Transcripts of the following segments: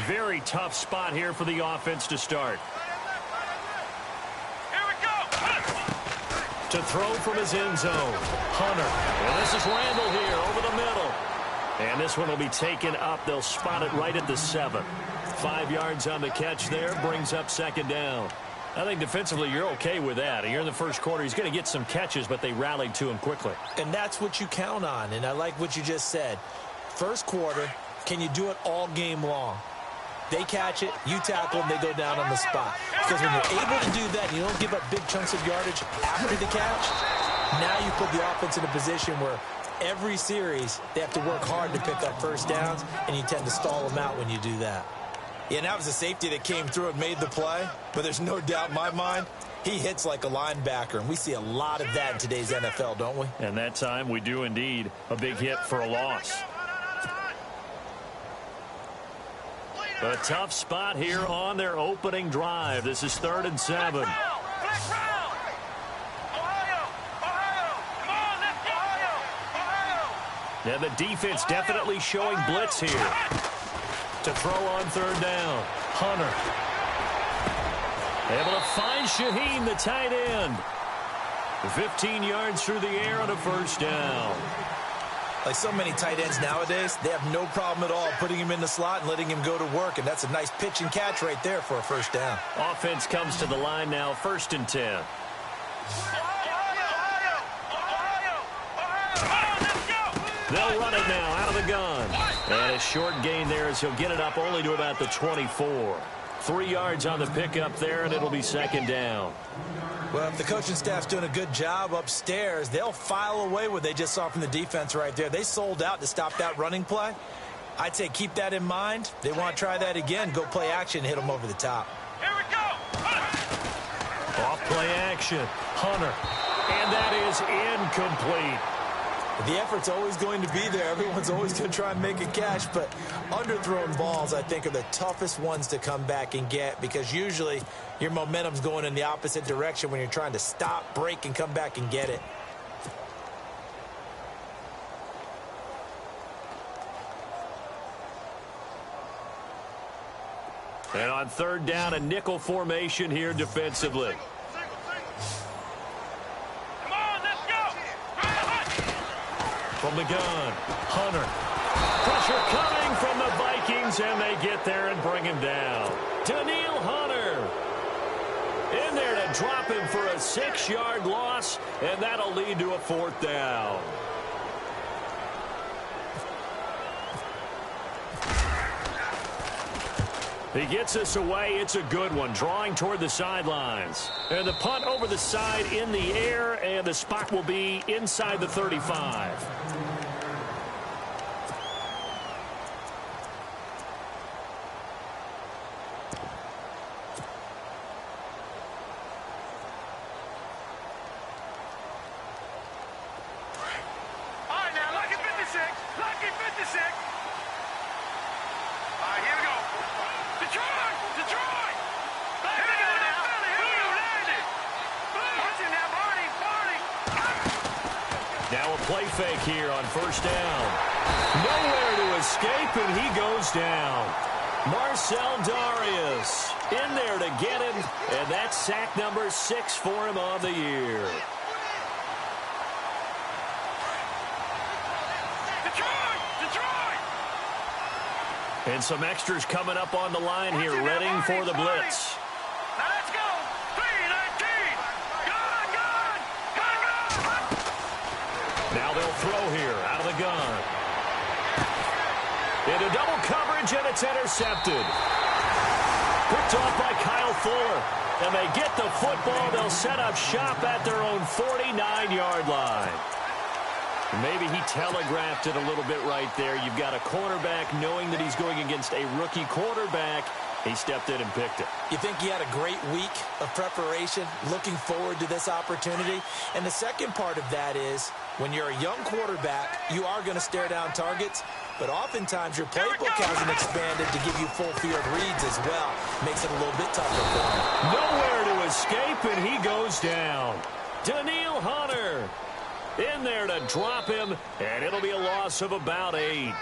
Very tough spot here for the offense to start. Here we go. To throw from his end zone, Hunter. And this is Randall here over the middle. And this one will be taken up. They'll spot it right at the 7. 5 yards on the catch there, brings up second down. I think defensively you're okay with that. Here in the first quarter, he's going to get some catches, but they rallied to him quickly. And that's what you count on, and I like what you just said. First quarter, can you do it all game long? They catch it, you tackle them, they go down on the spot. Because when you're able to do that and you don't give up big chunks of yardage after the catch, now you put the offense in a position where every series they have to work hard to pick up first downs, and you tend to stall them out when you do that. Yeah, and that was a safety that came through and made the play. But there's no doubt in my mind, he hits like a linebacker. And we see a lot of that in today's NFL, don't we? And that time we do indeed. A big hit for a loss. A tough spot here on their opening drive. This is 3rd and 7. And the defense definitely showing blitz here. To throw on 3rd down, Hunter. Able to find Shaheen, the tight end. 15 yards through the air on a first down. Like so many tight ends nowadays, they have no problem at all putting him in the slot and letting him go to work. And that's a nice pitch and catch right there for a first down. Offense comes to the line now, 1st and 10. They'll run it now out of the gun. And a short gain there as he'll get it up only to about the 24. 3 yards on the pickup there, and it'll be second down. Well, if the coaching staff's doing a good job upstairs, they'll file away what they just saw from the defense right there. They sold out to stop that running play. I'd say keep that in mind. They want to try that again. Go play action and hit them over the top. Here we go. Off play action. Hunter. And that is incomplete. The effort's always going to be there. Everyone's always going to try and make a catch, but underthrown balls, I think, are the toughest ones to come back and get because usually your momentum's going in the opposite direction when you're trying to stop, break, and come back and get it. And on 3rd down, a nickel formation here defensively. From the gun, Hunter. Pressure coming from the Vikings, and they get there and bring him down. Daniil Hunter in there to drop him for a 6-yard loss, and that'll lead to a 4th down. He gets us away. It's a good one. Drawing toward the sidelines. And the punt over the side in the air, and the spot will be inside the 35. Play fake here on 1st down. Nowhere to escape, and he goes down. Marcel Darius in there to get him, and that's sack number 6 for him on the year. And some extras coming up on the line here, readying for the blitz. Now let's go. 3-19. Now they'll throw here out of the gun. Into double coverage, and it's intercepted. Picked off by Kyle Fuller. And they get the football. They'll set up shop at their own 49-yard line. Maybe he telegraphed it a little bit right there. You've got a cornerback knowing that he's going against a rookie quarterback. He stepped in and picked it. You think he had a great week of preparation, looking forward to this opportunity? And the second part of that is, when you're a young quarterback, you are going to stare down targets, but oftentimes your playbook hasn't expanded to give you full field reads as well. Makes it a little bit tougher for him. Nowhere to escape, and he goes down. Daniil Hunter in there to drop him, and it'll be a loss of about 8.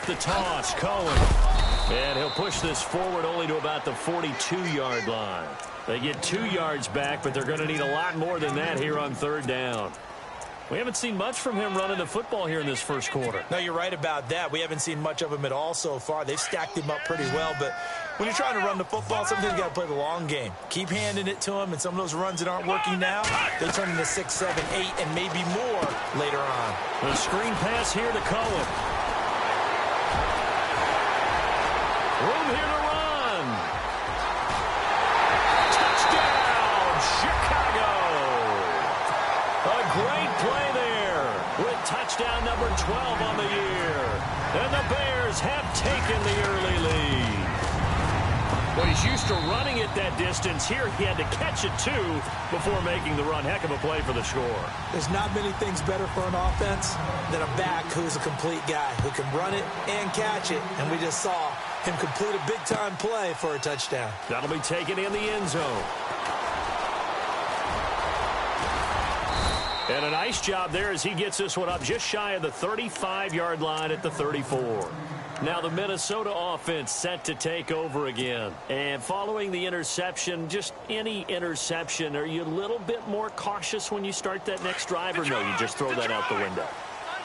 the toss. Cohen. And he'll push this forward only to about the 42-yard line. They get 2 yards back, but they're going to need a lot more than that here on third down. We haven't seen much from him running the football here in this first quarter. No, you're right about that. We haven't seen much of him at all so far. They've stacked him up pretty well, but when you're trying to run the football, sometimes you got to play the long game. Keep handing it to him, and some of those runs that aren't working now, they turn into 6, 7, 8, and maybe more later on. The screen pass here to Cohen. Room here to run. Touchdown, Chicago. A great play there with touchdown number 12 on the year. And the Bears have taken the early lead. Well, he's used to running it that distance. Here he had to catch it, too, before making the run. Heck of a play for the score. There's not many things better for an offense than a back who's a complete guy who can run it and catch it. And we just saw him complete a big-time play for a touchdown. That'll be taken in the end zone. And a nice job there as he gets this one up just shy of the 35-yard line at the 34. Now the Minnesota offense set to take over again. And following the interception, just any interception, are you a little bit more cautious when you start that next drive, or no, you just throw that out the window?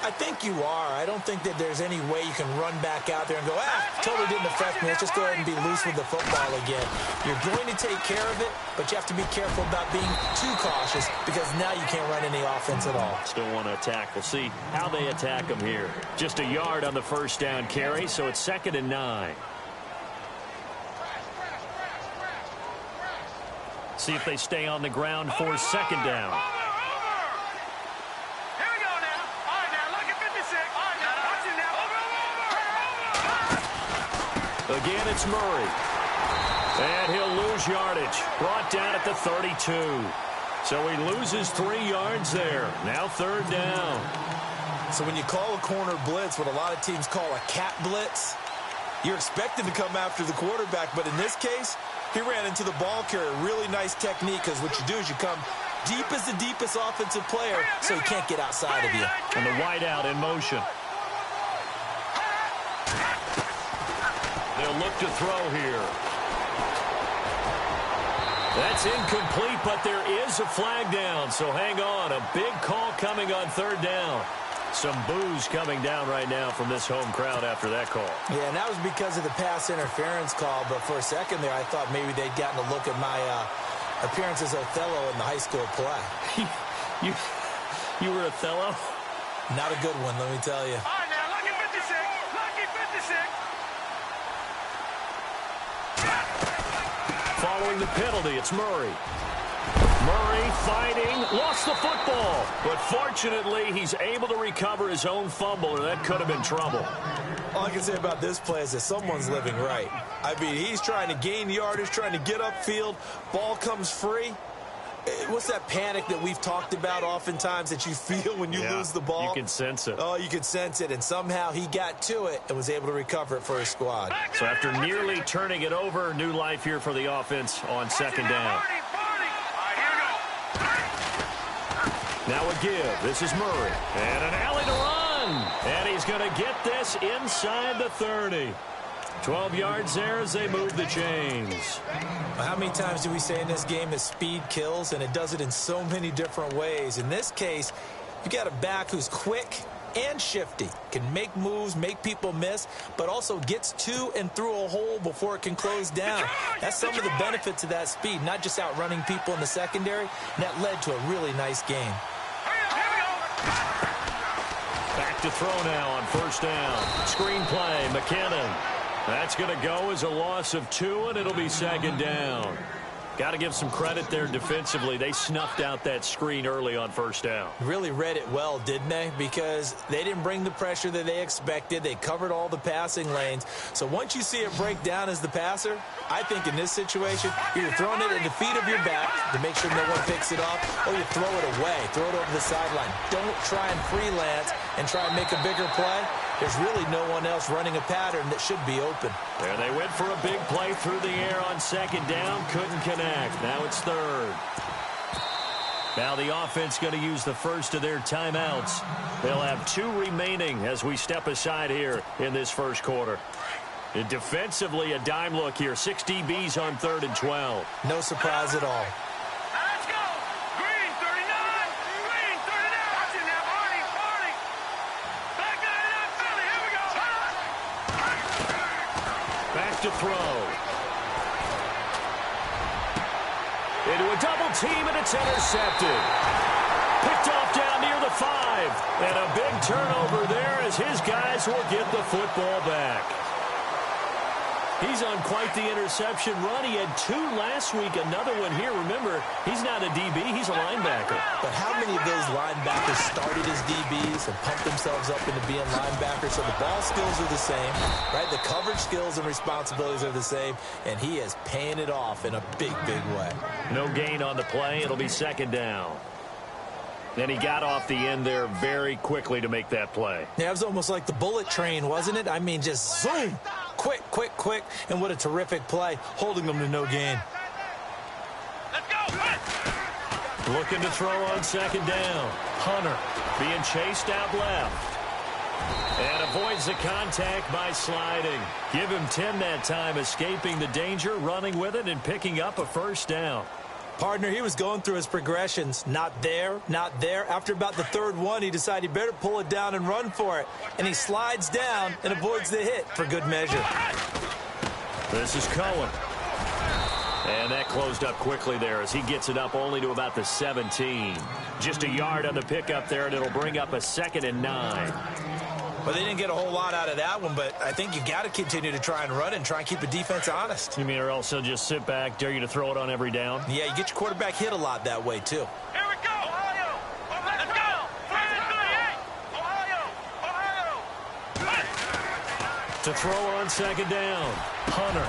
I think you are. I don't think that there's any way you can run back out there and go, totally didn't affect me. Let's just go ahead and be loose with the football again. You're going to take care of it, but you have to be careful about being too cautious because now you can't run any offense at all. Still want to attack. We'll see how they attack them here. Just a yard on the first down carry, so it's 2nd and 9. See if they stay on the ground for 2nd down. Again, it's Murray. And he'll lose yardage. Brought down at the 32. So he loses 3 yards there. Now 3rd down. So when you call a corner blitz, what a lot of teams call a cat blitz, you're expected to come after the quarterback. But in this case, he ran into the ball carrier. Really nice technique, because what you do is you come deep as the deepest offensive player so he can't get outside of you. And the wideout in motion. They'll look to throw here. That's incomplete, but there is a flag down, so hang on. A big call coming on 3rd down. Some boos coming down right now from this home crowd after that call. Yeah, and that was because of the pass interference call, but for a second there I thought maybe they'd gotten a look at my appearance as Othello in the high school play. You were Othello? Not a good one, let me tell you. All right, now, lucky 56. Lucky 56. Following the penalty, it's Murray. Murray fighting, lost the football. But fortunately, he's able to recover his own fumble, or that could have been trouble. All I can say about this play is that someone's living right. I mean, he's trying to gain yardage, trying to get upfield. Ball comes free. What's that panic that we've talked about oftentimes that you feel when you lose the ball? You can sense it. Oh, you can sense it, and somehow he got to it and was able to recover it for his squad. So after nearly turning it over, new life here for the offense on 2nd down. Now a give. This is Murray. And an alley to run. And he's going to get this inside the 30. 12 yards there as they move the chains. How many times do we say in this game that speed kills, and it does it in so many different ways? In this case, you got a back who's quick and shifty, can make moves, make people miss, but also gets to and through a hole before it can close down. That's some of the benefits of that speed, not just outrunning people in the secondary, and that led to a really nice game. Back to throw now on 1st down. Screen play, McKinnon. That's going to go as a loss of 2, and it'll be 2nd down. Got to give some credit there defensively. They snuffed out that screen early on 1st down. Really read it well, didn't they? Because they didn't bring the pressure that they expected. They covered all the passing lanes. So once you see it break down as the passer, I think in this situation, you're throwing it at the feet of your back to make sure no one picks it off, or you throw it away, throw it over the sideline. Don't try and freelance and try and make a bigger play. There's really no one else running a pattern that should be open. There they went for a big play through the air on 2nd down. Couldn't connect. Now it's 3rd. Now the offense going to use the first of their timeouts. They'll have 2 remaining as we step aside here in this first quarter. And defensively, a dime look here. 6 DBs on 3rd and 12. No surprise at all. Let's go. Green 39. Green 39. Watch it now, Barney. Barney. Back 99 Philly. Here we go. Back to throw. Into a double team, and it's intercepted. Picked off down near the 5. And a big turnover there as his guys will get the football back. He's on quite the interception run. He had 2 last week, another one here. Remember, he's not a DB, he's a linebacker. But how many of those linebackers started as DBs and pumped themselves up into being linebackers? So the ball skills are the same, right? The coverage skills and responsibilities are the same, and he is paying it off in a big, big way. No gain on the play. It'll be 2nd down. And he got off the end there very quickly to make that play. Yeah, it was almost like the bullet train, wasn't it? I mean, just zoom. Quick, quick, quick. And what a terrific play, holding them to no gain. Let's go. Looking to throw on 2nd down. Hunter being chased out left. And avoids the contact by sliding. Give him 10 that time, escaping the danger, running with it, and picking up a 1st down. Partner, he was going through his progressions. Not there, not there. After about the 3rd one, he decided he better pull it down and run for it. And he slides down and avoids the hit for good measure. This is Cohen. And that closed up quickly there as he gets it up only to about the 17. Just a yard on the pickup there, and it'll bring up a 2nd and 9. Well, they didn't get a whole lot out of that one, but I think you got to continue to try and run and try and keep the defense honest. You mean or else he'll just sit back, dare you to throw it on every down? Yeah, you get your quarterback hit a lot that way, too. Here we go. Ohio. Let's go. 38. Ohio. To throw on 2nd down. Hunter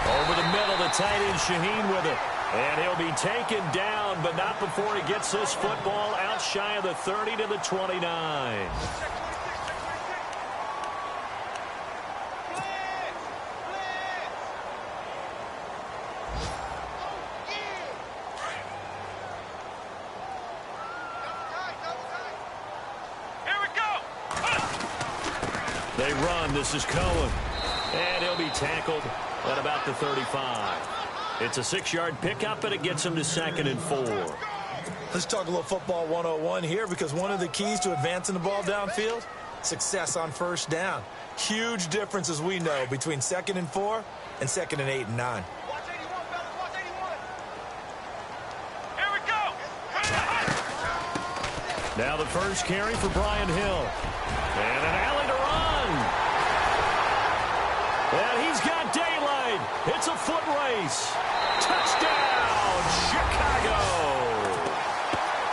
over the middle, the tight end Shaheen with it. And he'll be taken down, but not before he gets this football out shy of the 30 to the 29. They run. This is Cohen. And he'll be tackled at about the 35. It's a 6-yard pickup, and it gets him to 2nd and 4. Let's talk a little football 101 here, because one of the keys to advancing the ball downfield, success on 1st down. Huge difference, as we know, between 2nd and 4 and 2nd and 8 and 9. Watch 81, fellas. Watch 81. Here we go. Now the first carry for Brian Hill. And an alley to run. And he's got daylight. It's a foot race. Touchdown, Chicago.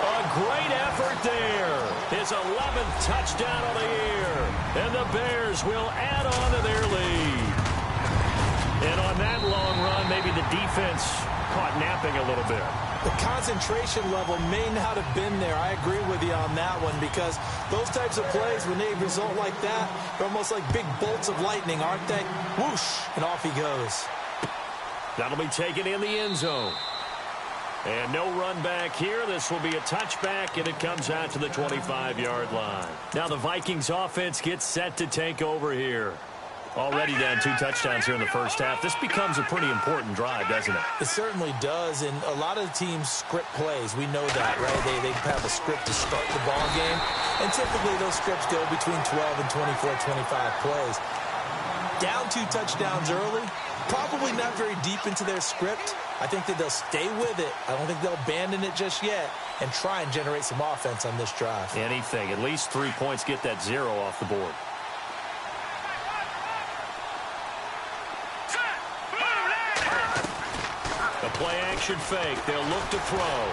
A great effort there. His 11th touchdown of the year. And the Bears will add on to their lead. And on that long run, maybe the defense caught napping a little bit. The concentration level may not have been there. I agree with you on that one, because those types of plays, when they result like that, they're almost like big bolts of lightning, aren't they? Whoosh, and off he goes. That'll be taken in the end zone. And no run back here. This will be a touchback, and it comes out to the 25-yard line. Now the Vikings offense gets set to take over here. Already down 2 touchdowns here in the first half. This becomes a pretty important drive, doesn't it? It certainly does, and a lot of the teams script plays. We know that, right? They have a script to start the ball game, and typically those scripts go between 12 and 24, 25 plays. Down 2 touchdowns early, probably not very deep into their script. I think that they'll stay with it. I don't think they'll abandon it just yet and try and generate some offense on this drive. Anything. At least 3 points, get that 0 off the board. A play-action fake. They'll look to throw.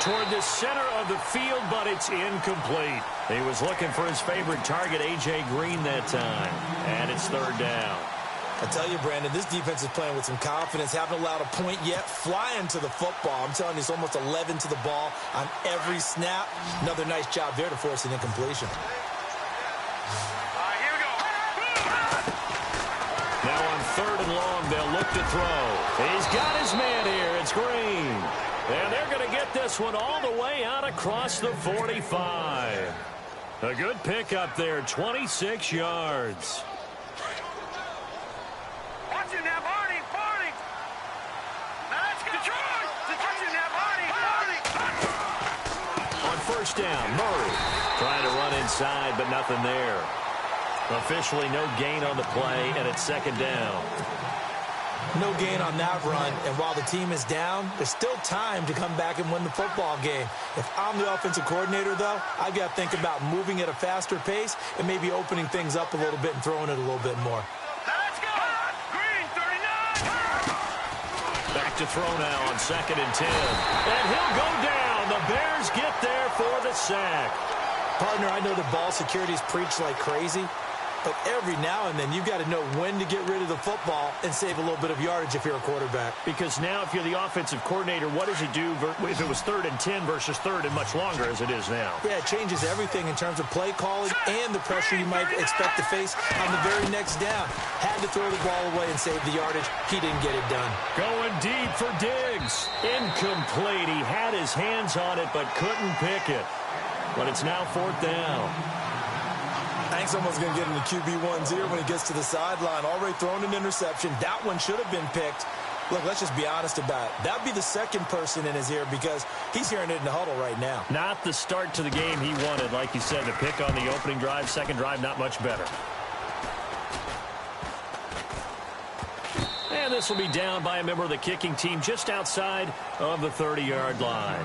Toward the center of the field, but it's incomplete. He was looking for his favorite target, A.J. Green, that time. And it's 3rd down. I tell you, Brandon, this defense is playing with some confidence. Haven't allowed a point yet. Flying to the football. I'm telling you, it's almost 11 to the ball on every snap. Another nice job there to force an incompletion. Now on 3rd and long, they'll look to throw. He's got his man here. It's Green. And they're going to get this one all the way out across the 45. A good pickup there, 26 yards. Watch it now, Barney. Now that's Detroit. Watch it now, Barney. On first down, Murray trying to run inside, but nothing there. Officially no gain on the play, and it's second down. No gain on that run, and while the team is down, there's still time to come back and win the football game. If I'm the offensive coordinator, though, I've got to think about moving at a faster pace and maybe opening things up a little bit and throwing it a little bit more. Let's go. Green, 39. Back to throw now on 2nd and 10. And he'll go down. The Bears get there for the sack. Partner, I know the ball security is preached like crazy, but every now and then you've got to know when to get rid of the football and save a little bit of yardage if you're a quarterback. Because now if you're the offensive coordinator, what does it do if it was 3rd and 10 versus 3rd and much longer as it is now? Yeah, it changes everything in terms of play calling and the pressure you might expect to face on the very next down. Had to throw the ball away and save the yardage. He didn't get it done. Going deep for Diggs. Incomplete. He had his hands on it but couldn't pick it. But it's now 4th down. I think someone's going to get in the QB1's ear when he gets to the sideline. Already thrown an interception. That one should have been picked. Look, let's just be honest about it. That would be the second person in his ear because he's hearing it in the huddle right now. Not the start to the game he wanted. Like you said, the pick on the opening drive, second drive, not much better. And this will be down by a member of the kicking team just outside of the 30-yard line.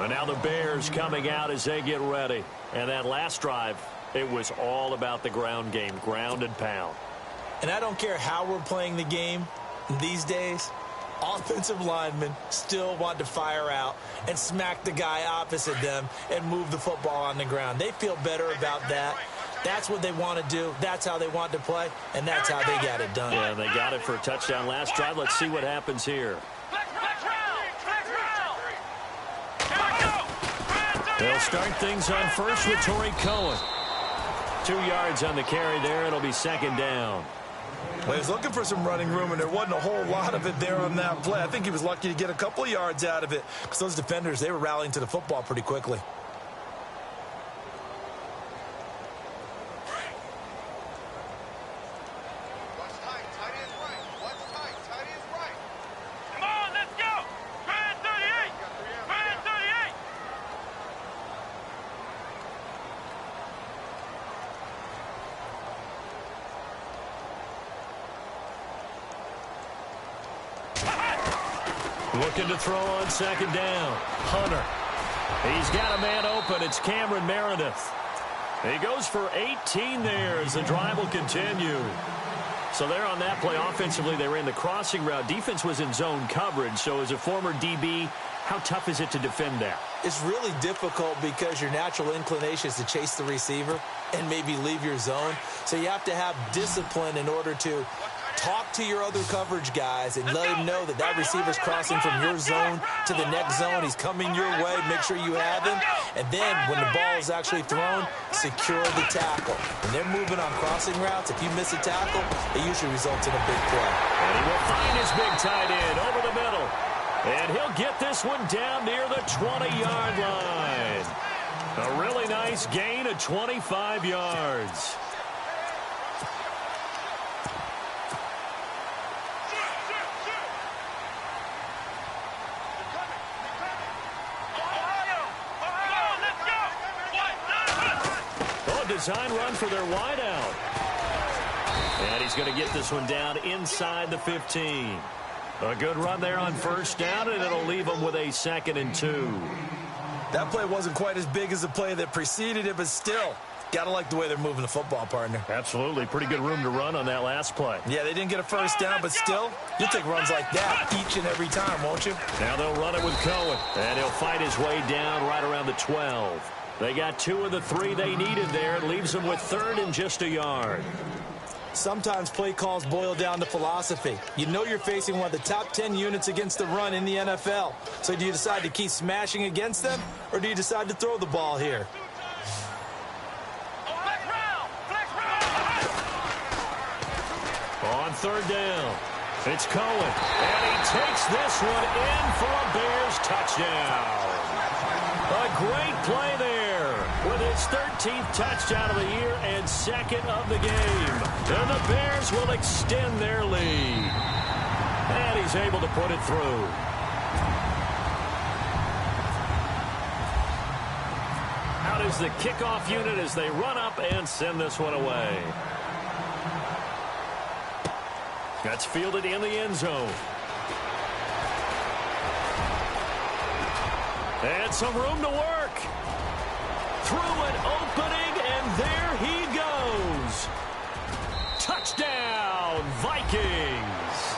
And now the Bears coming out as they get ready. And that last drive, it was all about the ground game, ground and pound. And I don't care how we're playing the game these days, offensive linemen still want to fire out and smack the guy opposite them and move the football on the ground. They feel better about that. That's what they want to do. That's how they want to play, and that's how they got it done. Yeah, they got it for a touchdown last drive. Let's see what happens here. They'll start things on first with Torrey Cohen. 2 yards on the carry there. It'll be second down. Well, he was looking for some running room, and there wasn't a whole lot of it there on that play. I think he was lucky to get a couple of yards out of it because those defenders, they were rallying to the football pretty quickly. Come on, let's go. Grand 38. Grand 38. Looking to throw on second down. Hunter. He's got a man open. It's Cameron Meredith. He goes for 18 there as the drive will continue. So there on that play, offensively, they ran the crossing route. Defense was in zone coverage. So as a former DB, how tough is it to defend that? It's really difficult because your natural inclination is to chase the receiver and maybe leave your zone. So you have to have discipline in order to talk to your other coverage guys and let him know that that receiver's crossing from your zone to the next zone. He's coming your way. Make sure you have him. And then when the ball is actually thrown, secure the tackle. When they're moving on crossing routes, if you miss a tackle, it usually results in a big play. And he will find his big tight end over the middle. And he'll get this one down near the 20-yard line. A really nice gain of 25 yards. Design run for their wideout. And he's going to get this one down inside the 15. A good run there on first down, and it'll leave them with a 2nd and 2. That play wasn't quite as big as the play that preceded it, but still, got to like the way they're moving the football, partner. Absolutely. Pretty good room to run on that last play. Yeah, they didn't get a first down, but still, you'll take runs like that each and every time, won't you? Now they'll run it with Cohen, and he'll fight his way down right around the 12. They got 2 of the 3 they needed there. It leaves them with 3rd and just a yard. Sometimes play calls boil down to philosophy. You know you're facing one of the top 10 units against the run in the NFL. So do you decide to keep smashing against them, or do you decide to throw the ball here? On 3rd down. It's Cohen, and he takes this one in for a Bears touchdown. A great play there with his 13th touchdown of the year and second of the game. And the Bears will extend their lead. And he's able to put it through. Out is the kickoff unit as they run up and send this one away. That's fielded in the end zone. And some room to work. Through an opening, and there he goes. Touchdown, Vikings.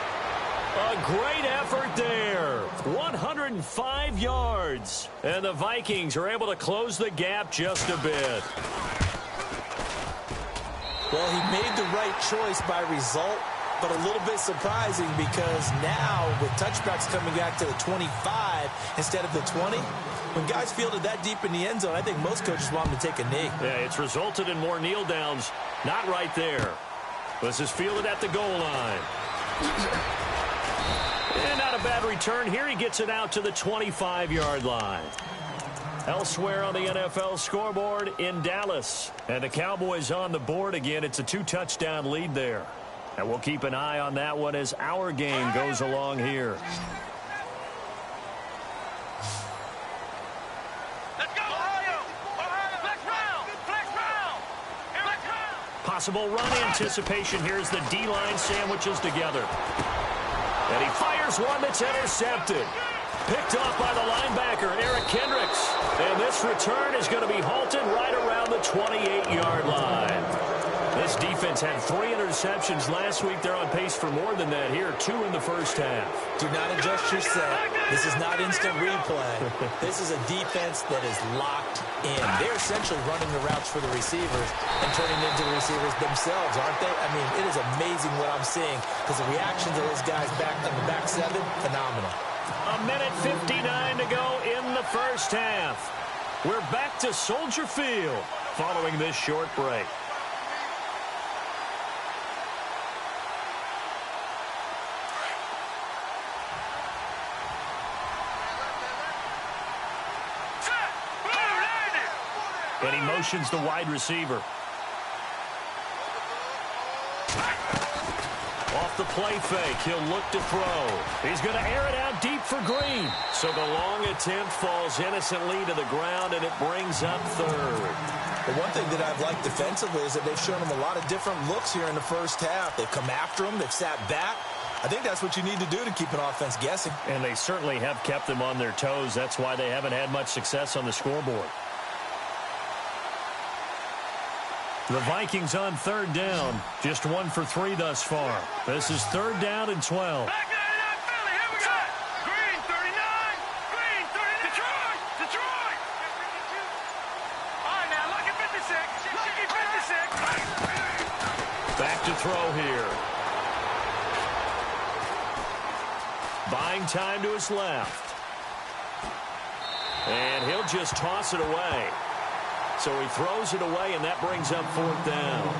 A great effort there. 105 yards. And the Vikings are able to close the gap just a bit. Well, he made the right choice by result, but a little bit surprising because now with touchbacks coming back to the 25 instead of the 20, when guys fielded that deep in the end zone, I think most coaches want them to take a knee. Yeah, it's resulted in more kneel downs. Not right there. This is fielded at the goal line. And not a bad return here. He gets it out to the 25-yard line. Elsewhere on the NFL scoreboard in Dallas. And the Cowboys on the board again. It's a 2-touchdown lead there. And we'll keep an eye on that one as our game goes along here. Let's go, Ohio! Flex round! Flex round! Flex round! Possible run anticipation here as the D-line sandwiches together. And he fires one that's intercepted. Picked off by the linebacker, Eric Kendricks. And this return is going to be halted right around the 28-yard line. This defense had 3 interceptions last week. They're on pace for more than that here. 2 in the first half. Do not adjust your set. This is not instant replay. This is a defense that is locked in. They're essentially running the routes for the receivers and turning into the receivers themselves, aren't they? I mean, it is amazing what I'm seeing because the reactions of those guys back in the back 7, phenomenal. A minute 59 to go in the first half. We're back to Soldier Field following this short break. And he motions the wide receiver. Off the play fake, he'll look to throw. He's going to air it out deep for Green. So the long attempt falls innocently to the ground, and it brings up third. The one thing that I've liked defensively is that they've shown him a lot of different looks here in the first half. They've come after him. They've sat back. I think that's what you need to do to keep an offense guessing. And they certainly have kept them on their toes. That's why they haven't had much success on the scoreboard. The Vikings on third down. Just 1 for 3 thus far. This is third down and 12. Back 99, Philly, here we go! Green, 39! Green, 39! Detroit! Detroit! All right, now, lucky 56! Lucky 56! Back to throw here. Buying time to his left. And he'll just toss it away. So he throws it away, and that brings up fourth down.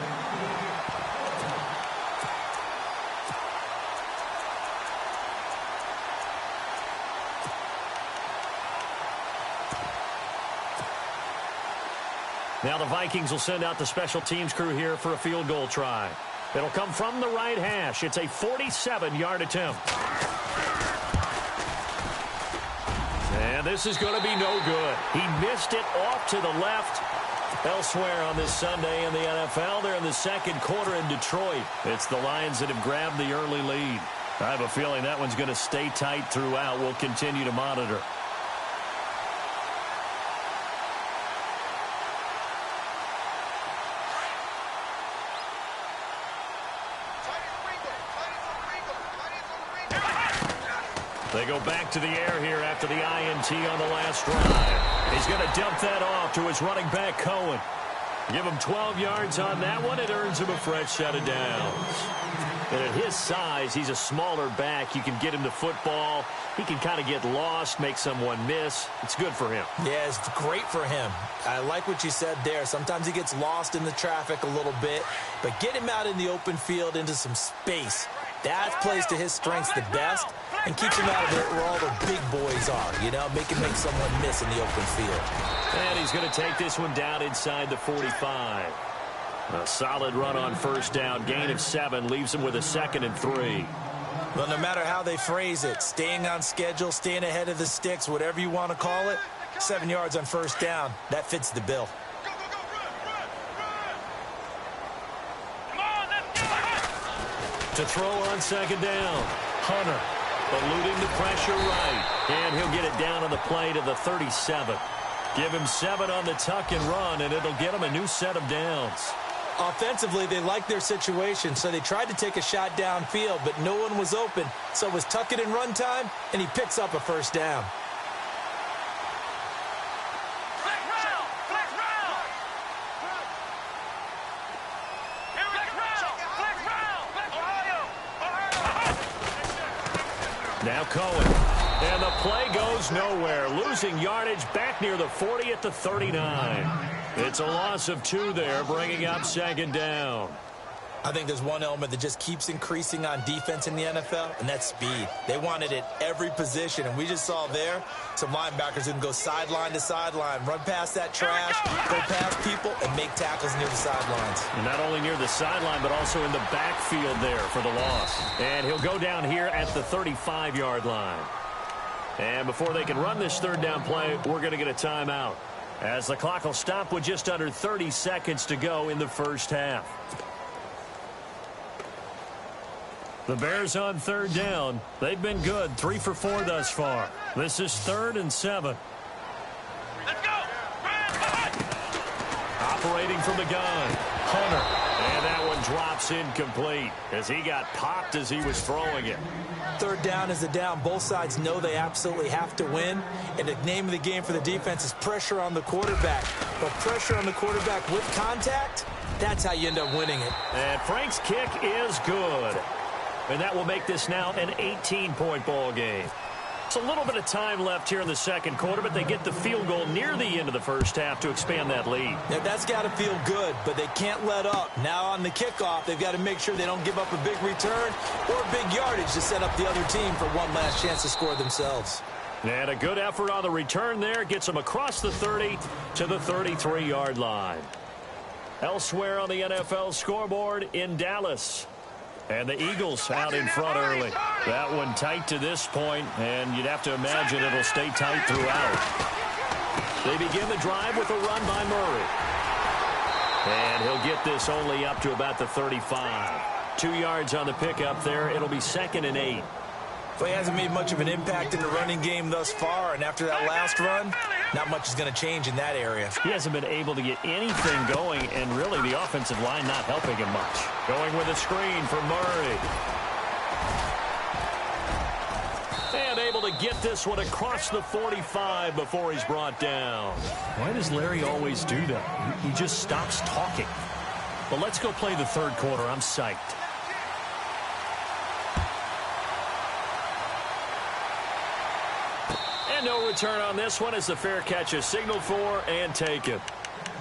Now the Vikings will send out the special teams crew here for a field goal try. It'll come from the right hash. It's a 47-yard attempt. And this is going to be no good. He missed it off to the left. Elsewhere on this Sunday in the NFL, they're in the second quarter in Detroit. It's the Lions that have grabbed the early lead. I have a feeling that one's going to stay tight throughout. We'll continue to monitor. They go back to the air here after the INT on the last drive. He's going to dump that off to his running back, Cohen. Give him 12 yards on that one. It earns him a fresh set of downs. And at his size, he's a smaller back. You can get him to football. He can kind of get lost, make someone miss. It's good for him. Yeah, it's great for him. I like what you said there. Sometimes he gets lost in the traffic a little bit, but get him out in the open field into some space. That plays to his strengths the best and keeps him out of it where all the big boys are, you know, make someone miss in the open field. And he's going to take this one down inside the 45. A solid run on first down. Gain of 7 leaves him with a 2nd and 3. Well, no matter how they phrase it, staying on schedule, staying ahead of the sticks, whatever you want to call it, 7 yards on first down, that fits the bill. To throw on second down, Hunter eluding the pressure right, and he'll get it down on the play to the 37. Give him 7 on the tuck and run, and it'll get him a new set of downs. Offensively, they like their situation, so they tried to take a shot downfield, but no one was open. So it was tuck it and run time, and he picks up a first down. Now Cohen. And the play goes nowhere. Losing yardage back near the 40 at the 39. It's a loss of 2 there, bringing up second down. I think there's one element that just keeps increasing on defense in the NFL, and that's speed. They want it at every position, and we just saw there some linebackers who can go sideline to sideline, run past that trash, go past people, and make tackles near the sidelines. And not only near the sideline, but also in the backfield there for the loss. And he'll go down here at the 35-yard line. And before they can run this third down play, we're going to get a timeout, as the clock will stop with just under 30 seconds to go in the first half. The Bears on third down. They've been good, 3 for 4 thus far. This is 3rd and 7. Let's go! Operating from the gun, Hunter. And that one drops incomplete as he got popped as he was throwing it. Third down is a down. Both sides know they absolutely have to win. And the name of the game for the defense is pressure on the quarterback. But pressure on the quarterback with contact, that's how you end up winning it. And Frank's kick is good. And that will make this now an 18-point ball game. It's a little bit of time left here in the second quarter, but they get the field goal near the end of the first half to expand that lead. Yeah, that's got to feel good, but they can't let up. Now on the kickoff, they've got to make sure they don't give up a big return or big yardage to set up the other team for one last chance to score themselves. And a good effort on the return there gets them across the 30 to the 33-yard line. Elsewhere on the NFL scoreboard in Dallas. And the Eagles out in front early. That one tight to this point, and you'd have to imagine it'll stay tight throughout. They begin the drive with a run by Murray. And he'll get this only up to about the 35. 2 yards on the pickup there. It'll be 2nd and 8. Well, he hasn't made much of an impact in the running game thus far, and after that last run, not much is going to change in that area. He hasn't been able to get anything going, and really the offensive line not helping him much. Going with a screen for Murray. And able to get this one across the 45 before he's brought down. Why does Larry always do that? He just stops talking. But let's go play the third quarter. I'm psyched. No return on this one as the fair catch is signaled for and taken.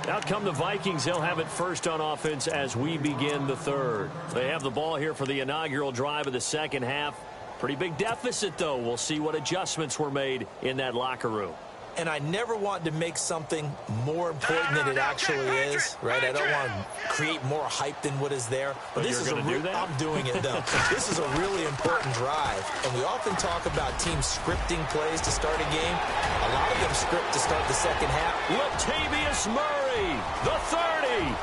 Out come the Vikings. They'll have it first on offense as we begin the third. They have the ball here for the inaugural drive of the second half. Pretty big deficit, though. We'll see what adjustments were made in that locker room. And I never want to make something more important than it actually is, right? I don't want to create more hype than what is there. But this is I'm doing it, though. This is a really important drive. And we often talk about teams scripting plays to start a game. A lot of them script to start the second half. Latavius Murray, the 30,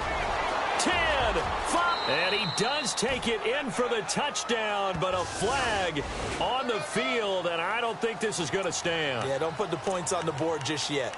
10, 5. And he does take it in for the touchdown, but a flag on the field, and I don't think this is going to stand. Yeah, don't put the points on the board just yet.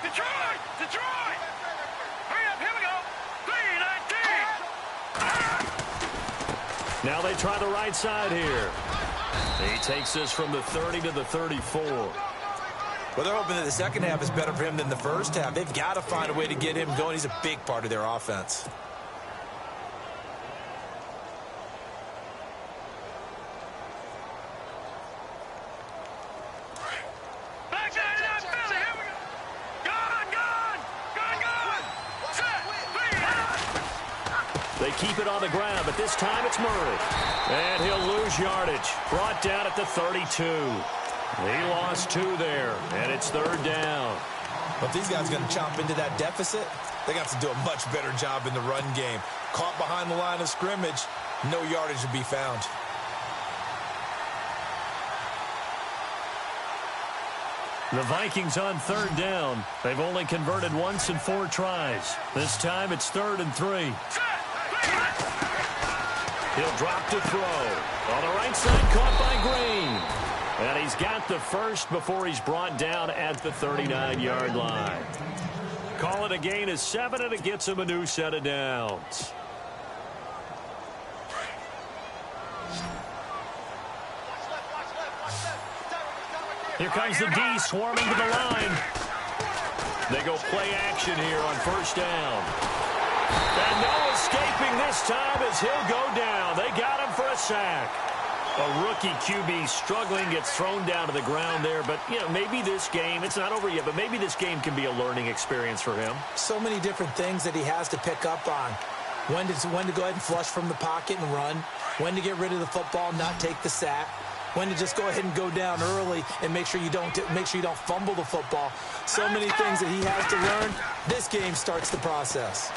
Detroit! Now they try the right side here. He takes this from the 30 to the 34. Well, they're hoping that the second half is better for him than the first half. They've got to find a way to get him going. He's a big part of their offense. They keep it on the ground, but this time it's Murray. And he'll lose yardage. Brought down at the 32. He lost 2 there, and it's 3rd down. But if these guys are going to chomp into that deficit, they got to do a much better job in the run game. Caught behind the line of scrimmage, no yardage to be found. The Vikings on 3rd down. They've only converted once in 4 tries. This time it's 3rd and 3. He'll drop to throw. On the right side, caught by Green. And he's got the first before he's brought down at the 39-yard line. Call it a gain of 7, and it gets him a new set of downs. Here comes the D swarming to the line. They go play action here on 1st down. And no escaping this time as he'll go down. They got him for a sack. A rookie QB struggling, gets thrown down to the ground there. But, you know, maybe this game, it's not over yet, but maybe this game can be a learning experience for him. So many different things that he has to pick up on. When to go ahead and flush from the pocket and run. When to get rid of the football, not take the sack. When to just go ahead and go down early and make sure you don't fumble the football. So many things that he has to learn. This game starts the process.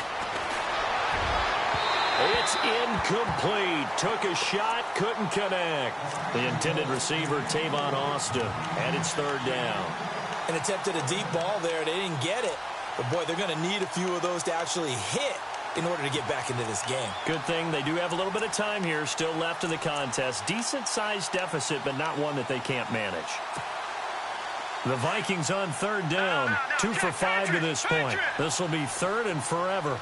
It's incomplete. Took a shot, couldn't connect. The intended receiver, Tavon Austin, and it's 3rd down. And attempted a deep ball there. They didn't get it. But, boy, they're going to need a few of those to actually hit in order to get back into this game. Good thing they do have a little bit of time here still left in the contest. Decent-sized deficit, but not one that they can't manage. The Vikings on 3rd down. 2 for 5 to this point. This will be 3rd and forever.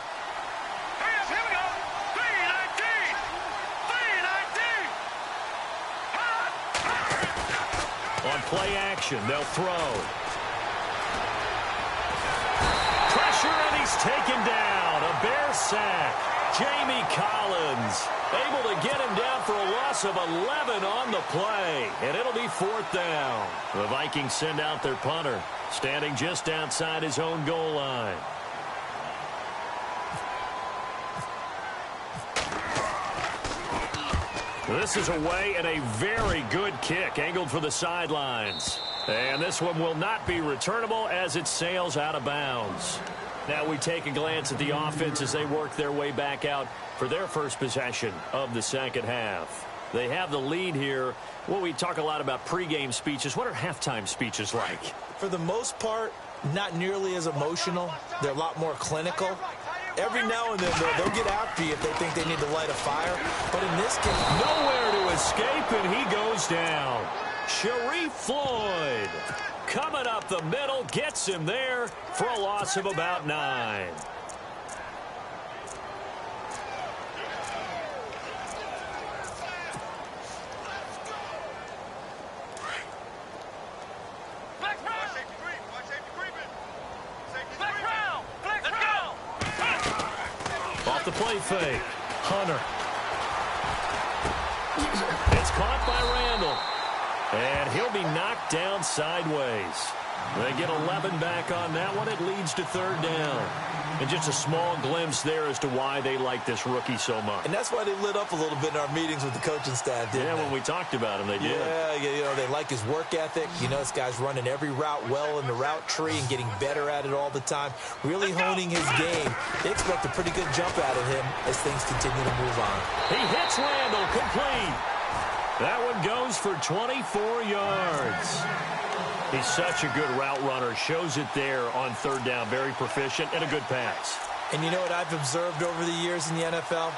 On play action, they'll throw. Pressure, and he's taken down. A Bear sack. Jamie Collins able to get him down for a loss of 11 on the play. And it'll be 4th down. The Vikings send out their punter, standing just outside his own goal line. This is away, and a very good kick angled for the sidelines. And this one will not be returnable as it sails out of bounds. Now we take a glance at the offense as they work their way back out for their first possession of the second half. They have the lead here. Well, we talk a lot about pregame speeches. What are halftime speeches like? For the most part, not nearly as emotional. They're a lot more clinical. Every now and then, they'll get after you if they think they need to light a fire. But in this case, nowhere to escape, and he goes down. Sharif Floyd coming up the middle, gets him there for a loss of about 9. Off the play fake. Hunter. It's caught by Randall. And he'll be knocked down sideways. They get 11 back on that one. It leads to 3rd down. And just a small glimpse there as to why they like this rookie so much. And that's why they lit up a little bit in our meetings with the coaching staff, didn't they? When we talked about him, they did. Yeah, you know, they like his work ethic. You know, this guy's running every route well in the route tree and getting better at it all the time. Really honing his game. They expect a pretty good jump out of him as things continue to move on. He hits Randall, complete. That one goes for 24 yards. He's such a good route runner. Shows it there on 3rd down. Very proficient and a good pass. And you know what I've observed over the years in the NFL?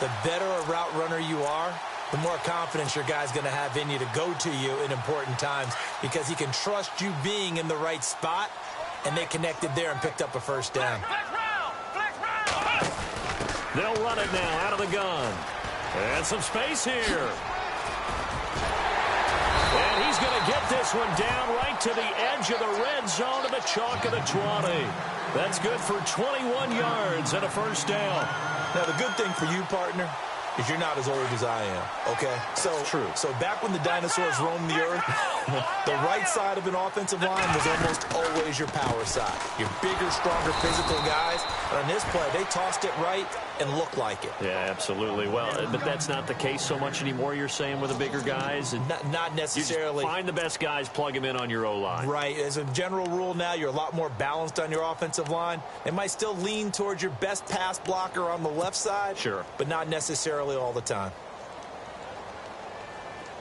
The better a route runner you are, the more confidence your guy's going to have in you to go to you in important times because he can trust you being in the right spot, and they connected there and picked up a 1st down. They'll run it now out of the gun. And some space here. And he's going to get this one down right to the edge of the red zone to the chalk of the 20. That's good for 21 yards and a first down. Now, the good thing for you, partner, is you're not as old as I am, okay? True. So back when the dinosaurs roamed the earth, the right side of an offensive line was almost always your power side. Your bigger, stronger, physical guys. And on this play, they tossed it right and looked like it. Yeah, absolutely. Well, but that's not the case so much anymore, you're saying, with the bigger guys? And not necessarily. You just find the best guys, plug them in on your O-line. Right. As a general rule now, you're a lot more balanced on your offensive line. They might still lean towards your best pass blocker on the left side. Sure. But not necessarily all the time.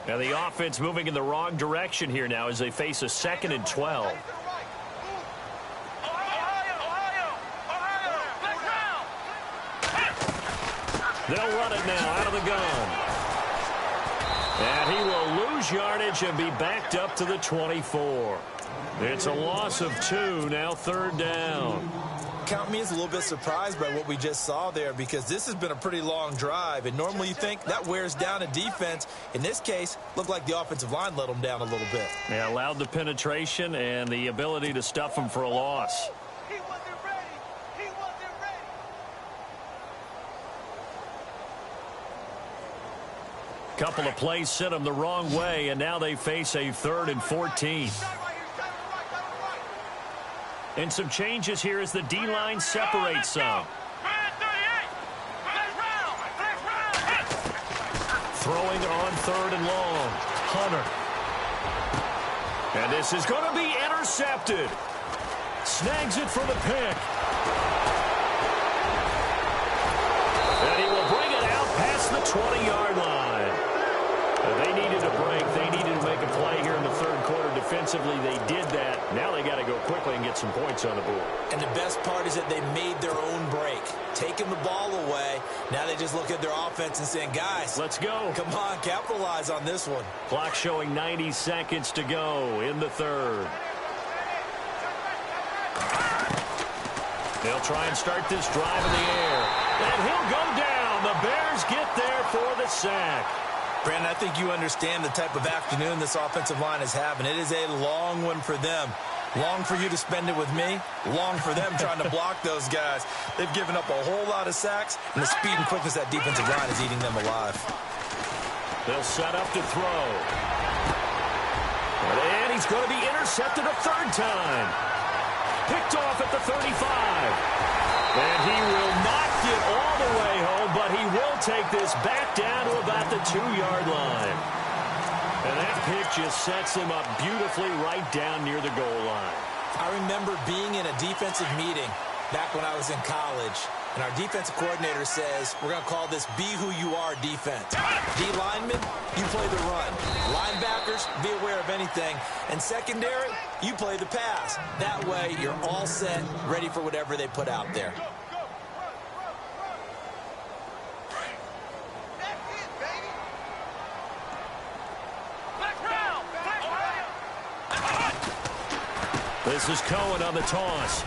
Now the offense moving in the wrong direction here now as they face a 2nd and 12. They'll run it now out of the gun. And he will lose yardage and be backed up to the 24. It's a loss of 2, now 3rd down. Count me as a little bit surprised by what we just saw there, because this has been a pretty long drive, and normally you think that wears down a defense. In this case, looked like the offensive line let them down a little bit. Yeah, allowed the penetration and the ability to stuff them for a loss. He wasn't ready. He wasn't ready. Couple of plays sent them the wrong way, and now they face a 3rd and 14. And some changes here as the D-line separates some. Throwing on 3rd and long. Hunter. And this is going to be intercepted. Snags it for the pick. And he will bring it out past the 20-yard line. They needed a break. They needed to make a play here in the 3rd quarter defensively. They did that. Now they got to go quickly and get some points on the board. And the best part is that they made their own break. Taking the ball away. Now they just look at their offense and saying, guys, let's go. Come on, capitalize on this one. Clock showing 90 seconds to go in the 3rd. They'll try and start this drive in the air. And he'll go down. The Bears get there for the sack. Brandon, I think you understand the type of afternoon this offensive line is having. It is a long one for them. Long for you to spend it with me. Long for them trying to block those guys. They've given up a whole lot of sacks, and the speed and quickness of that defensive line is eating them alive. They'll set up to throw. And he's going to be intercepted a 3rd time. Picked off at the 35. And he will not get all the way home, but he will take this back down to about the 2-yard line. And that pick just sets him up beautifully right down near the goal line. I remember being in a defensive meeting back when I was in college, and our defensive coordinator says, we're going to call this be who you are defense. D linemen, you play the run. Linebackers, be aware of anything. And secondary, you play the pass. That way, you're all set, ready for whatever they put out there. This is Cohen on the toss.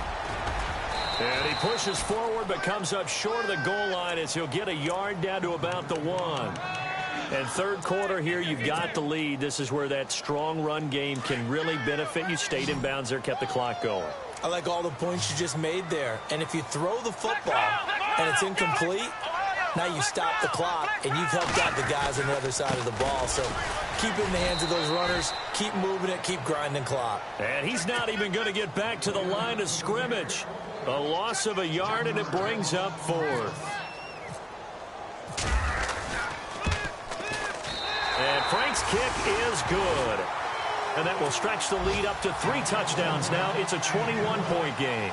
And he pushes forward but comes up short of the goal line as he'll get a yard down to about the 1. And 3rd quarter here, you've got the lead. This is where that strong run game can really benefit you. Stayed in bounds there, kept the clock going. I like all the points you just made there. And if you throw the football and it's incomplete, now you stop the clock and you've helped out the guys on the other side of the ball. So keep it in the hands of those runners. Keep moving it. Keep grinding clock. And he's not even going to get back to the line of scrimmage. A loss of a yard, and it brings up 4th. And Frank's kick is good. And that will stretch the lead up to 3 touchdowns now. It's a 21-point game.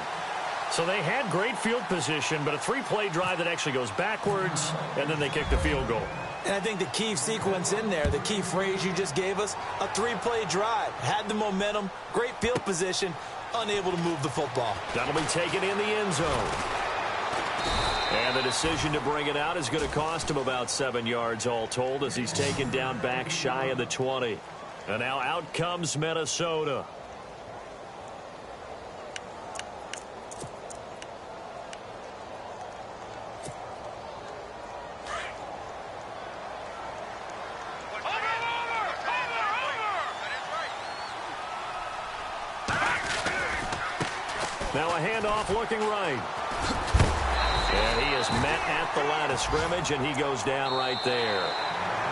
So they had great field position, but a 3-play drive that actually goes backwards, and then they kick the field goal. And I think the key sequence in there, the key phrase you just gave us, a 3-play drive. Had the momentum, great field position, unable to move the football. That'll be taken in the end zone. And the decision to bring it out is going to cost him about 7 yards all told as he's taken down back shy of the 20. And now out comes Minnesota. Now a handoff looking right. And he is met at the line of scrimmage, and he goes down right there.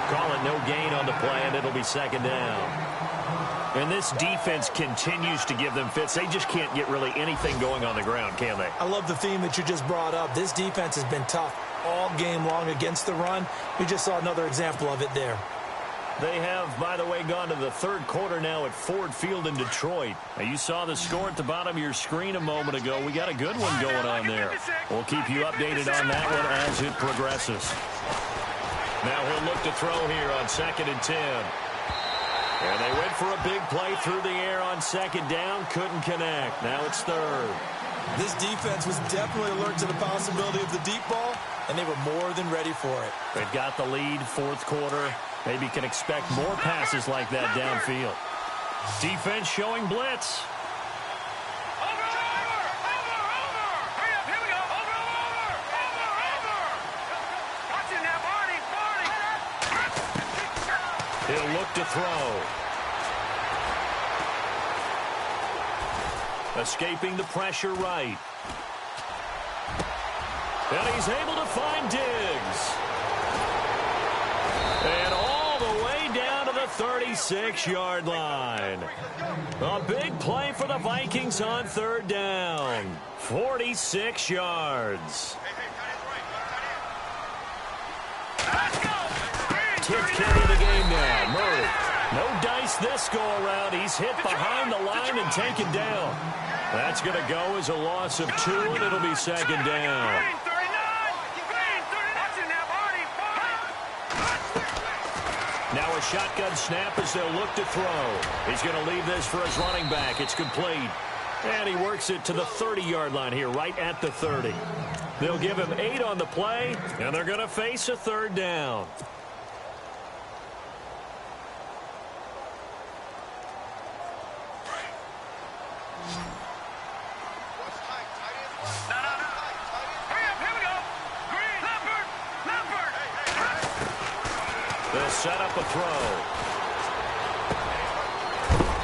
Call it no gain on the play, and it'll be second down. And this defense continues to give them fits. They just can't get really anything going on the ground, can they? I love the theme that you just brought up. This defense has been tough all game long against the run. We just saw another example of it there. They have, by the way, gone to the third quarter now at Ford Field in Detroit. Now, you saw the score at the bottom of your screen a moment ago. We got a good one going on there. We'll keep you updated on that one as it progresses. Now he'll look to throw here on 2nd and 10. And they went for a big play through the air on 2nd down. Couldn't connect. Now it's 3rd. This defense was definitely alert to the possibility of the deep ball, and they were more than ready for it. They've got the lead, 4th quarter. Maybe can expect more passes like that downfield. Defense showing blitz. He'll look to throw. Escaping the pressure right. And he's able to find Diggs. And all the way down to the 36-yard line. A big play for the Vikings on 3rd down. 46 yards. 10th carry of the game now. Murray. No dice this go-around. He's hit behind the line and taken down. That's going to go as a loss of 2, and it'll be 2nd down. Now a shotgun snap as they'll look to throw. He's going to leave this for his running back. It's complete. And he works it to the 30-yard line here, right at the 30. They'll give him 8 on the play, and they're going to face a 3rd down. They'll set up a throw.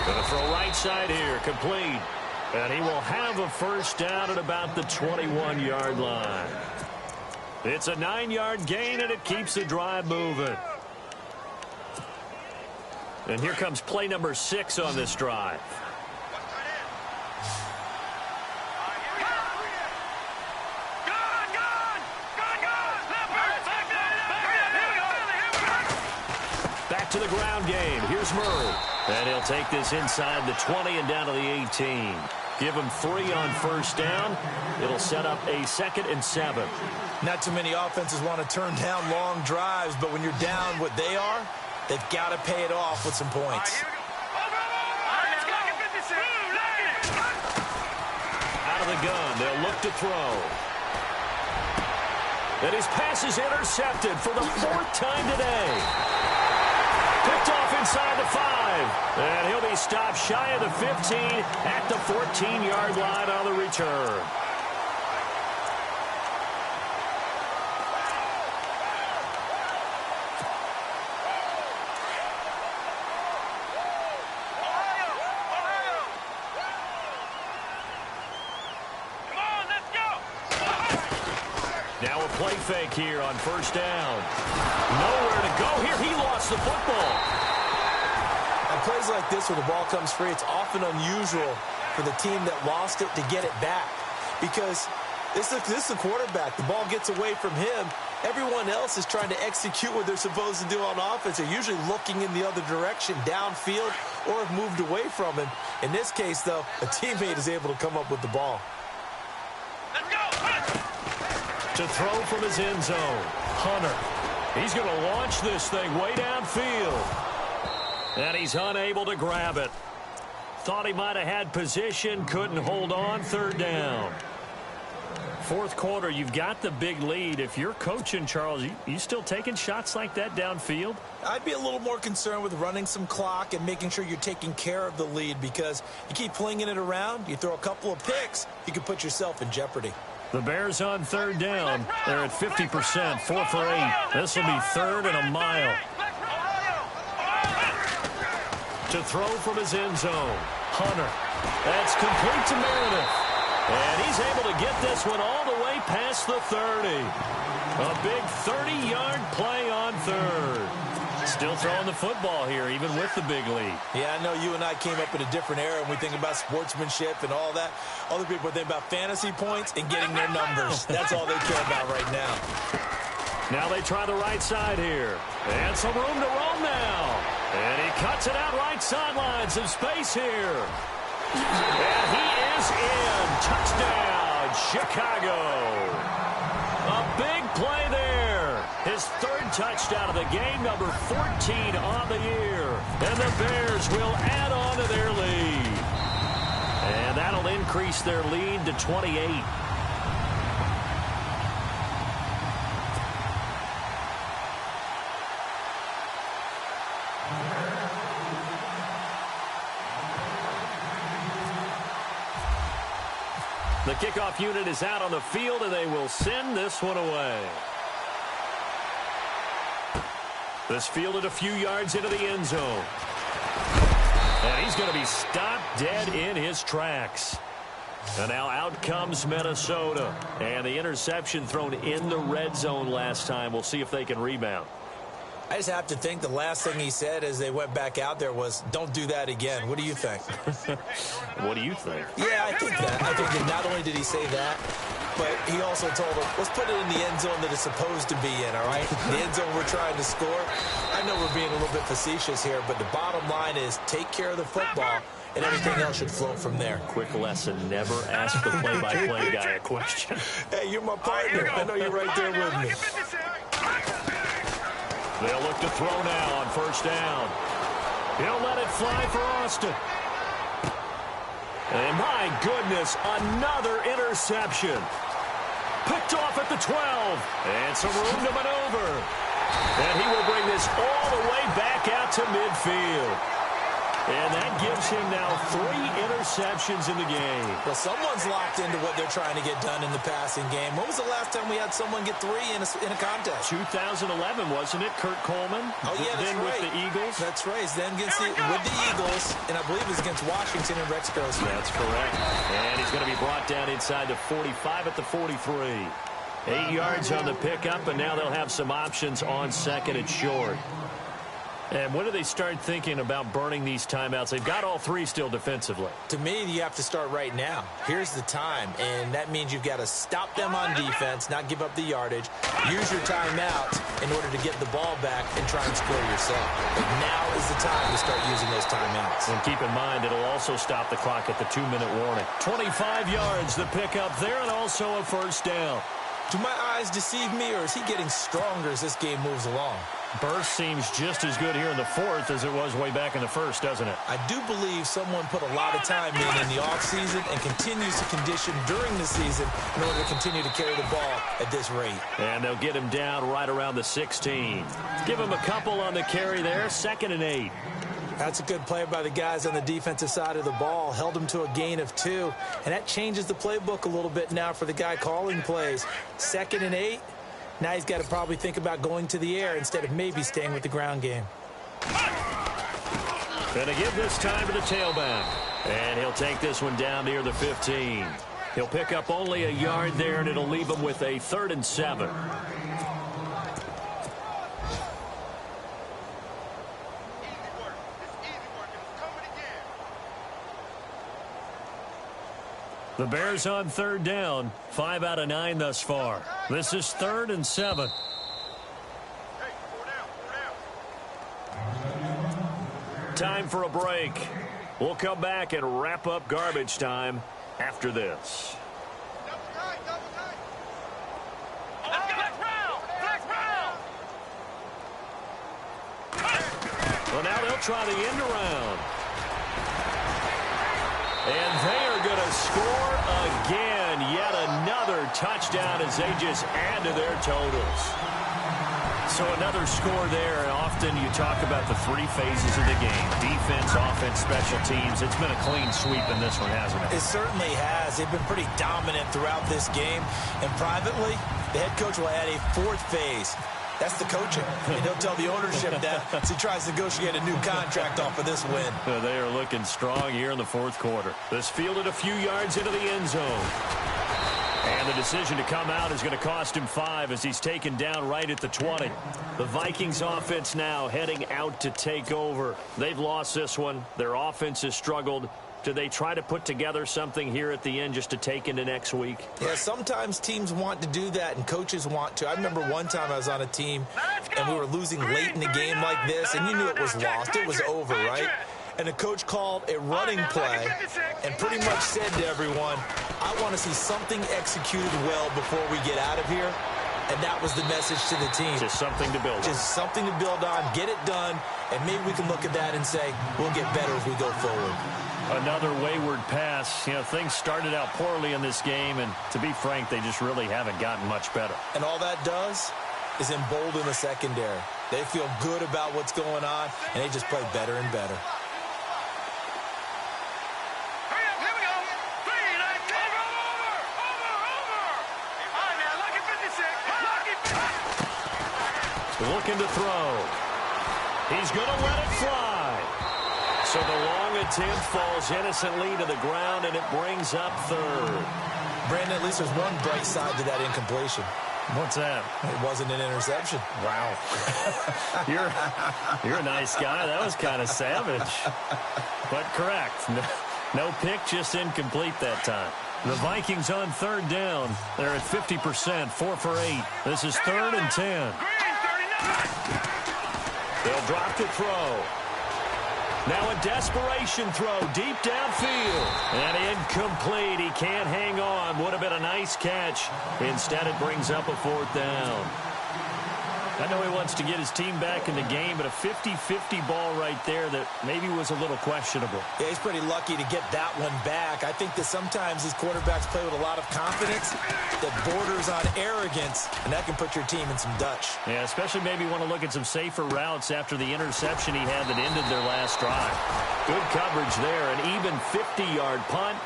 Going to throw right side here, complete. And he will have a 1st down at about the 21-yard line. It's a 9-yard gain, and it keeps the drive moving. And here comes play number 6 on this drive. To the ground game. Here's Murray. And he'll take this inside the 20 and down to the 18. Give him 3 on 1st down. It'll set up a 2nd and 7. Not too many offenses want to turn down long drives, but when you're down what they are, they've got to pay it off with some points. Out of the gun. They'll look to throw. And his pass is intercepted for the 4th time today. Picked off inside the 5. And he'll be stopped shy of the 15 at the 14-yard line on the return. Now a play fake here on 1st down. Nowhere to go here. He lost the football. On plays like this where the ball comes free, it's often unusual for the team that lost it to get it back. Because this is the quarterback. The ball gets away from him. Everyone else is trying to execute what they're supposed to do on offense. They're usually looking in the other direction, downfield, or have moved away from him. In this case, though, a teammate is able to come up with the ball. To throw from his end zone. Hunter. He's going to launch this thing way downfield. And he's unable to grab it. Thought he might have had position. Couldn't hold on. 3rd down. 4th quarter, you've got the big lead. If you're coaching, Charles, you still taking shots like that downfield? I'd be a little more concerned with running some clock and making sure you're taking care of the lead, because you keep flinging it around, you throw a couple of picks, you can put yourself in jeopardy. The Bears on 3rd down. They're at 50%, 4 for 8. This will be 3rd and a mile. To throw from his end zone. Hunter. That's complete to Meredith. And he's able to get this one all the way past the 30. A big 30-yard play on third. Still throwing the football here, even with the big lead. Yeah, I know you and I came up in a different era, and we think about sportsmanship and all that. Other people think about fantasy points and getting their numbers. That's all they care about right now. Now they try the right side here. And some room to roam now. And he cuts it out right sideline. Some space here. And he is in. Touchdown, Chicago. A big play there. His third touchdown of the game, number 14 on the year. And the Bears will add on to their lead. And that'll increase their lead to 28. The kickoff unit is out on the field, and they will send this one away. This fielded a few yards into the end zone. And he's going to be stopped dead in his tracks. And now out comes Minnesota. And the interception thrown in the red zone last time. We'll see if they can rebound. I just have to think the last thing he said as they went back out there was, don't do that again. What do you think? What do you think? Yeah, I think that. I think that not only did he say that, but he also told them, let's put it in the end zone that it's supposed to be in, all right? The end zone we're trying to score. I know we're being a little bit facetious here, but the bottom line is take care of the football, and everything else should flow from there. Quick lesson, never ask the play-by-play guy a question. Hey, you're my partner. I know you're right there with me. They'll look to throw now on first down. He'll let it fly for Austin. And my goodness, another interception. Picked off at the 12. And some room to maneuver. And he will bring this all the way back out to midfield. And that gives him now 3 interceptions in the game. Well, someone's locked into what they're trying to get done in the passing game. When was the last time we had someone get 3 in a contest? 2011, wasn't it? Kurt Coleman? Oh, yeah, that's then right. with the Eagles? That's right. Then with the Eagles, and I believe it was against Washington and Rex Grossman. That's correct. And he's going to be brought down inside the 45 at the 43. 8 yards on the pickup, and now they'll have some options on second and short. And when do they start thinking about burning these timeouts? They've got all 3 still defensively. To me, you have to start right now. Here's the time, and that means you've got to stop them on defense, not give up the yardage, use your timeouts in order to get the ball back and try and score yourself. But now is the time to start using those timeouts. And keep in mind, it'll also stop the clock at the 2-minute warning. 25 yards, the pickup there, and also a first down. Do my eyes deceive me, or is he getting stronger as this game moves along? Burst seems just as good here in the fourth as it was way back in the first, doesn't it? I do believe someone put a lot of time in the offseason and continues to condition during the season in order to continue to carry the ball at this rate. And they'll get him down right around the 16. Give him a couple on the carry there, 2nd and 8. That's a good play by the guys on the defensive side of the ball. Held him to a gain of 2. And that changes the playbook a little bit now for the guy calling plays. 2nd and 8. Now he's got to probably think about going to the air instead of maybe staying with the ground game. Gonna give this time to the tailback. And he'll take this one down near the 15. He'll pick up only a yard there, and it'll leave him with a 3rd and 7. The Bears on 3rd down. 5 out of 9 thus far. This is 3rd and 7. Time for a break. We'll come back and wrap up garbage time after this. Well, now they'll try the end around. And they are going to score again. Yet another touchdown as they just add to their totals. So another score there. And often you talk about the 3 phases of the game. Defense, offense, special teams. It's been a clean sweep in this one, hasn't it? It certainly has. They've been pretty dominant throughout this game. And privately, the head coach will add a 4th phase. That's the coaching. And he'll tell the ownership that as he tries to negotiate a new contract off of this win. They are looking strong here in the fourth quarter. This fielded a few yards into the end zone. And the decision to come out is going to cost him 5 as he's taken down right at the 20. The Vikings offense now heading out to take over. They've lost this one. Their offense has struggled. Do they try to put together something here at the end just to take into next week? Yeah, sometimes teams want to do that and coaches want to. I remember one time I was on a team and we were losing late in the game like this, and you knew it was lost. It was over, right? And the coach called a running play and pretty much said to everyone, I want to see something executed well before we get out of here. And that was the message to the team. Just something to build on. Just something to build on, get it done, and maybe we can look at that and say, we'll get better as we go forward. Another wayward pass. You know, things started out poorly in this game, and to be frank, they just really haven't gotten much better. And all that does is embolden the secondary. They feel good about what's going on, and they just play better and better. Looking to throw. He's going to let it fly. So the long attempt falls innocently to the ground, and it brings up third. Brandon, at least there's one bright side to that incompletion. What's that? It wasn't an interception. Wow. You're a nice guy. That was kind of savage. But correct. No pick, just incomplete that time. The Vikings on third down. They're at 50%, 4 for 8. This is 3rd and 10. They'll drop to throw. Now a desperation throw deep downfield. And incomplete. He can't hang on. Would have been a nice catch. Instead, it brings up a 4th down. I know he wants to get his team back in the game, but a 50-50 ball right there that maybe was a little questionable. Yeah, he's pretty lucky to get that one back. I think that sometimes these quarterbacks play with a lot of confidence that borders on arrogance, and that can put your team in some Dutch. Yeah, especially maybe want to look at some safer routes after the interception he had that ended their last drive. Good coverage there. An even 50-yard punt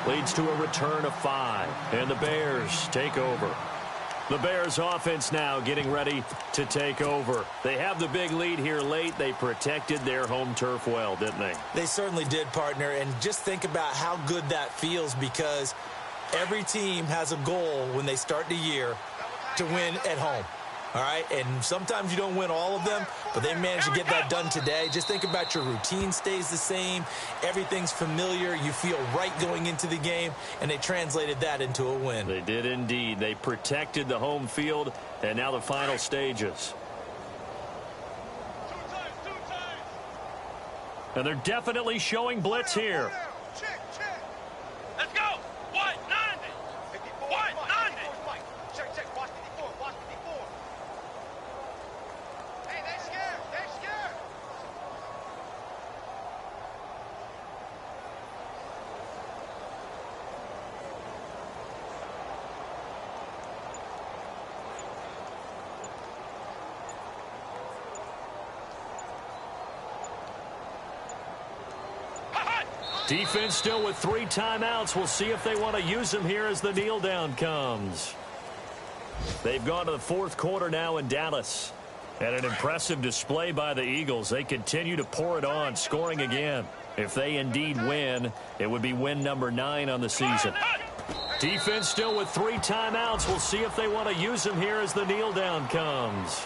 leads to a return of 5. And the Bears take over. The Bears offense now getting ready to take over. They have the big lead here late. They protected their home turf well, didn't they? They certainly did, partner. And just think about how good that feels, because every team has a goal when they start the year to win at home. All right, and sometimes you don't win all of them, but they managed to get that done today. Just think about your routine stays the same. Everything's familiar. You feel right going into the game, and they translated that into a win. They did indeed. They protected the home field, and now the final stages. And they're definitely showing blitz here. Let's go. 190. 190. Check. Watch the D4. Watch the D4. Hey, they scared. They scared. Defense still with 3 timeouts. We'll see if they want to use them here as the kneel down comes. They've gone to the 4th quarter now in Dallas. And an impressive display by the Eagles. They continue to pour it on, scoring again. If they indeed win, it would be win number 9 on the season. Defense still with 3 timeouts. We'll see if they want to use them here as the kneel down comes.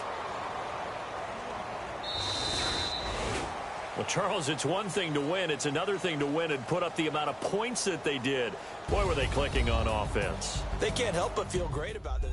Well, Charles, it's one thing to win. It's another thing to win and put up the amount of points that they did. Boy, were they clicking on offense. They can't help but feel great about this.